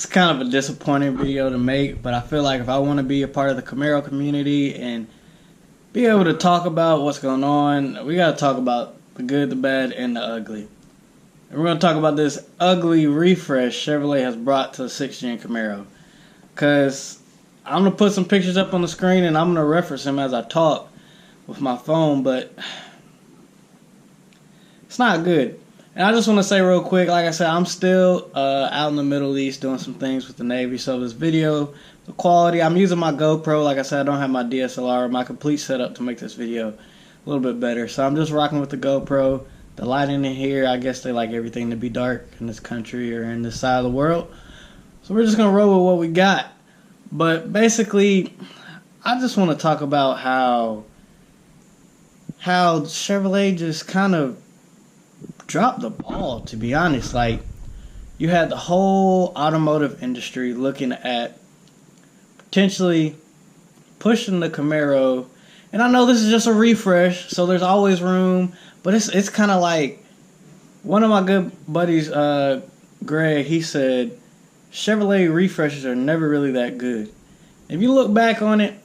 kind of a disappointing video to make, but I feel like if I want to be a part of the Camaro community and be able to talk about what's going on, we got to talk about the good, the bad, and the ugly. And we're going to talk about this ugly refresh Chevrolet has brought to the 6th Gen Camaro. Because I'm going to put some pictures up on the screen and I'm going to reference them as I talk with my phone, but it's not good. And I just want to say real quick, like I said, I'm still out in the Middle East doing some things with the Navy. So this video, the quality, I'm using my GoPro. Like I said, I don't have my DSLR, my complete setup to make this video a little bit better. So I'm just rocking with the GoPro. The lighting in here, I guess they like everything to be dark in this country or in this side of the world. So we're just going to roll with what we got. But basically, I just want to talk about how Chevrolet just kind of dropped the ball, to be honest. Like, you had the whole automotive industry looking at potentially pushing the Camaro, and I know this is just a refresh, so there's always room, but it's kind of like one of my good buddies, Greg, he said Chevrolet refreshes are never really that good. If you look back on it,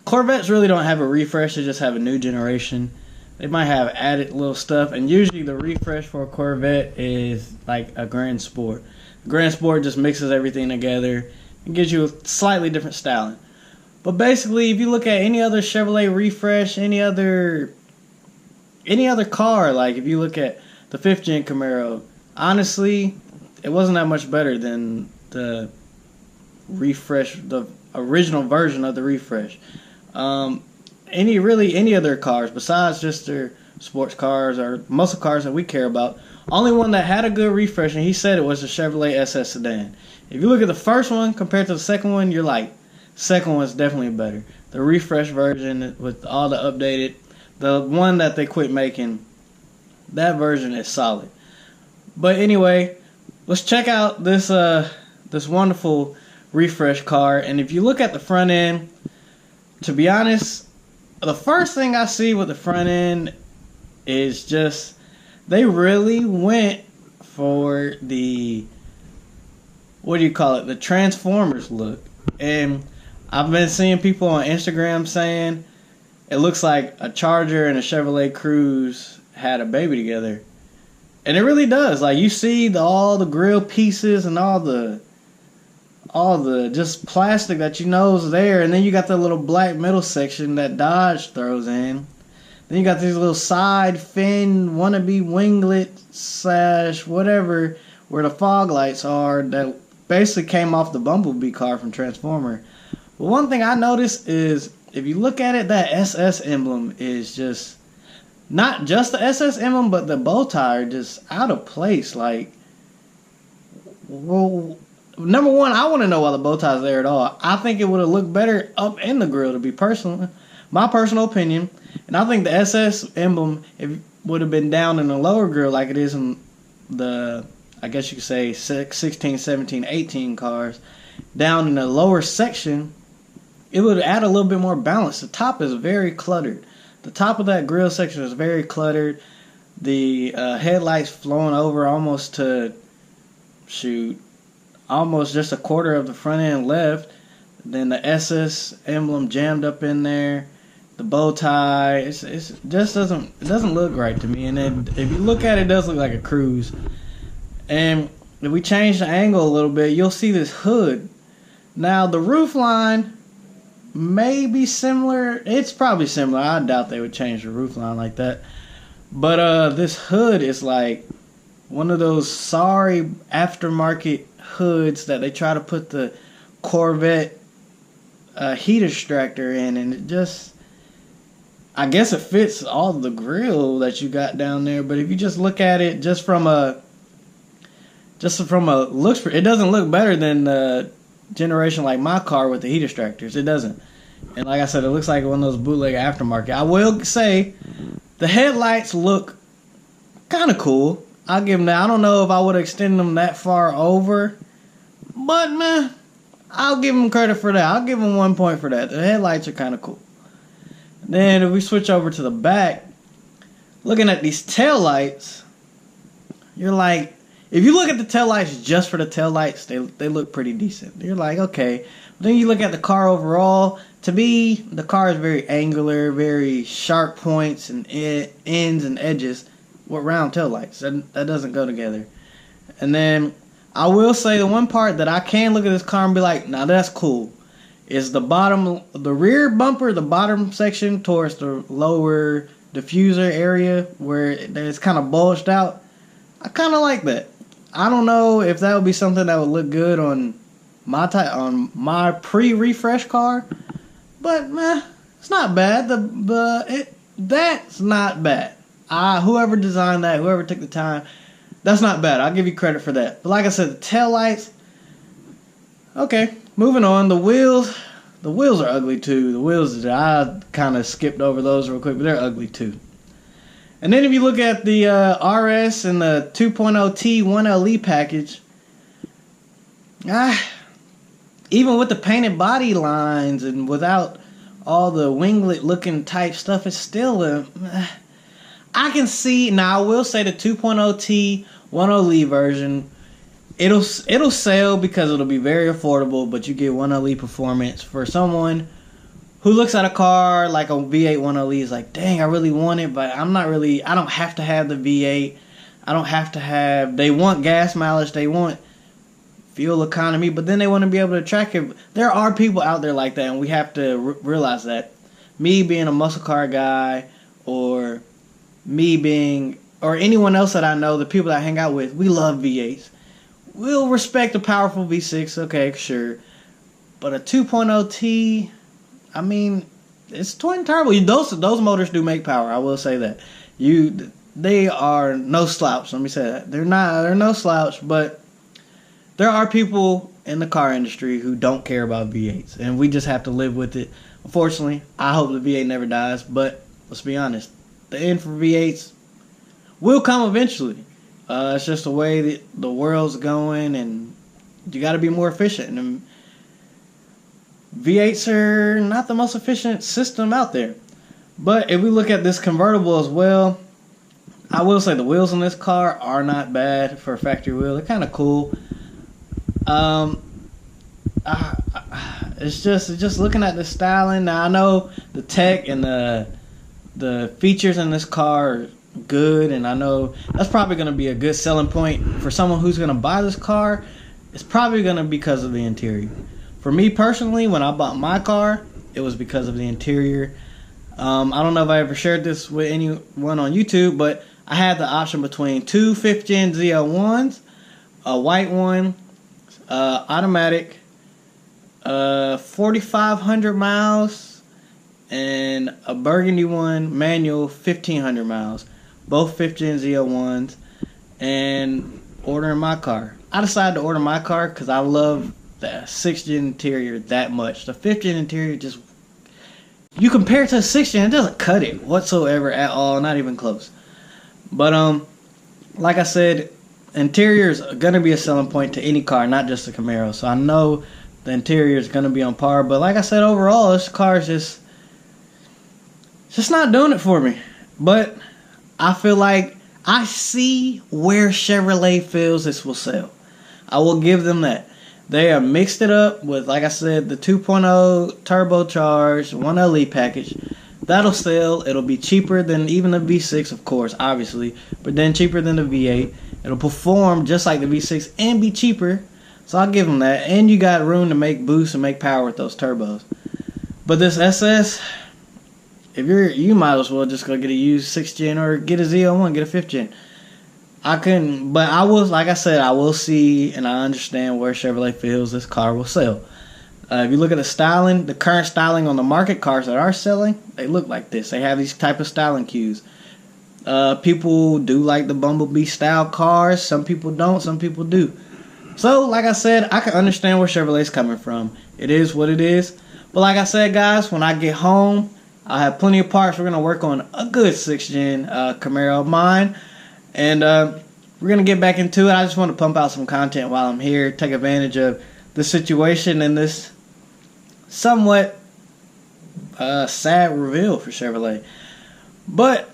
Corvettes really don't have a refresh, they just have a new generation. They might have added little stuff, and usually the refresh for a Corvette is like a Grand Sport. Grand Sport just mixes everything together and gives you a slightly different styling. But basically, if you look at any other Chevrolet refresh, any other car, like if you look at the 5th Gen Camaro, honestly, it wasn't that much better than the refresh, the original version of the refresh. Any other cars besides just their sports cars or muscle cars that we care about. Only one that had a good refresh, and he said it was the Chevrolet SS sedan. If you look at the first one compared to the second one, you're like, second one's definitely better. The refresh version with all the updated, the one that they quit making, that version is solid. But anyway, let's check out this wonderful refresh car. And if you look at the front end, to be honest, the first thing I see with the front end is just they really went for the, what do you call it, the Transformers look. And I've been seeing people on Instagram saying it looks like a Charger and a Chevrolet Cruze had a baby together. And it really does. Like, you see all the grill pieces and all the just plastic that you know is there, and then you got the little black middle section that Dodge throws in. Then you got these little side fin wannabe winglet / whatever where the fog lights are that basically came off the Bumblebee car from Transformer. But one thing I noticed is if you look at it, that SS emblem is just not just the SS emblem, but the bow tie are just out of place. Like, well, number one, I want to know why the bow tie is there at all. I think it would have looked better up in the grill, to be personal, my personal opinion. And I think the SS emblem would have been down in the lower grill like it is in the, I guess you could say, 16, 17, 18 cars. Down in the lower section, it would add a little bit more balance. The top is very cluttered. The top of that grill section is very cluttered. The headlights flowing over almost to, almost just a quarter of the front end left. Then the SS emblem jammed up in there. The bow tie, it just doesn't look right to me. And then if you look at it, it does look like a Cruze. And if we change the angle a little bit, you'll see this hood. Now the roof line may be similar. It's probably similar. I doubt they would change the roof line like that. But this hood is like one of those sorry aftermarket hoods that they try to put the Corvette heat extractor in, and it just, I guess it fits all the grill that you got down there. But if you just look at it just from a looks, it doesn't look better than the generation like my car with the heat extractors. It doesn't. And like I said, it looks like one of those bootleg aftermarket. I will say the headlights look kind of cool. I'll give them that. I don't know if I would extend them that far over, but man, I'll give them credit for that. I'll give them 1 point for that. The headlights are kind of cool. Then if we switch over to the back, looking at these tail lights, you're like, if you look at the taillights just for the taillights, they look pretty decent. You're like, okay. But then you look at the car overall. To me, the car is very angular, very sharp points and ends and edges with round taillights. That doesn't go together. And then I will say the one part that I can look at this car and be like, now that's cool, is the rear bumper, the bottom section towards the lower diffuser area where it's kind of bulged out. I kind of like that. I don't know if that would be something that would look good on my pre-refresh car, but it's not bad. That's not bad. Whoever designed that, whoever took the time, that's not bad. I'll give you credit for that. But like I said, the taillights, okay, moving on. The wheels are ugly too. The wheels, I kind of skipped over those real quick, but they're ugly too. And then if you look at the RS and the 2.0T 1LE package, even with the painted body lines and without all the winglet looking type stuff, it's still I can see. Now I will say the 2.0T 1LE version, it'll sell because it'll be very affordable, but you get 1LE performance for someone who looks at a car like a V8 1LE is like, dang, I really want it, but I don't have to have the V8. I don't have to have, they want gas mileage, they want fuel economy, but then they want to be able to track it. There are people out there like that, and we have to realize that. Me being a muscle car guy, or anyone else that I know, the people that I hang out with, we love V8s. We'll respect a powerful V6, okay, sure. But a 2.0T, I mean, it's twin turbo. Those motors do make power. I will say that. They are no slouch. Let me say that. They're no slouch, but there are people in the car industry who don't care about V8s, and we just have to live with it. Unfortunately, I hope the V8 never dies, but let's be honest. The end for V8s will come eventually. It's just the way that the world's going, and you got to be more efficient. And V8s are not the most efficient system out there. But if we look at this convertible as well, I will say the wheels on this car are not bad for a factory wheel. They're kind of cool. It's just looking at the styling. Now I know the tech and the features in this car are good, and I know that's probably going to be a good selling point for someone who's going to buy this car. It's probably going to be because of the interior. For me personally, when I bought my car, it was because of the interior. I don't know if I ever shared this with anyone on YouTube, but I had the option between two 5th Gen ZL1s, a white one, automatic, 4,500 miles, and a burgundy one, manual, 1,500 miles. Both 5th Gen ZL1s, and ordering my car. I decided to order my car because I love the 6th Gen interior that much. The 5th Gen interior just, you compare it to the 6th Gen, it doesn't cut it whatsoever at all, not even close. But like I said, interior is gonna be a selling point to any car, not just the Camaro. So I know the interior is gonna be on par. But like I said, overall, this car is just not doing it for me. But I feel like I see where Chevrolet feels this will sell. I will give them that. They have mixed it up with, like I said, the 2.0 turbocharged 1LE package. That'll sell. It'll be cheaper than even the V6, of course, obviously, but then cheaper than the V8. It'll perform just like the V6 and be cheaper. So I'll give them that. And you got room to make boost and make power with those turbos. But this SS, you might as well just go get a used 6th Gen or get a ZL1, get a 5th Gen. I couldn't, but I will, like I said, I will see and I understand where Chevrolet feels this car will sell. If you look at the styling, the current styling on the market cars that are selling, they look like this. They have these type of styling cues. People do like the Bumblebee style cars. Some people don't. Some people do. So, like I said, I can understand where Chevrolet's coming from. It is what it is. But like I said, guys, when I get home, I have plenty of parts. We're going to work on a good 6th Gen Camaro of mine. And we're going to get back into it. I just want to pump out some content while I'm here. Take advantage of the situation and this somewhat sad reveal for Chevrolet. But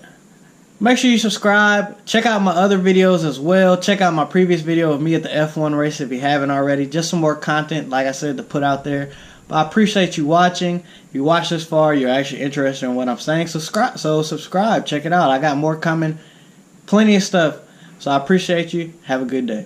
Make sure you subscribe. Check out my other videos as well. Check out my previous video of me at the F1 race if you haven't already. Just some more content, like I said, to put out there. But I appreciate you watching. If you watched this far, you're actually interested in what I'm saying. Subscribe. Check it out. I got more coming. Plenty of stuff. So I appreciate you. Have a good day.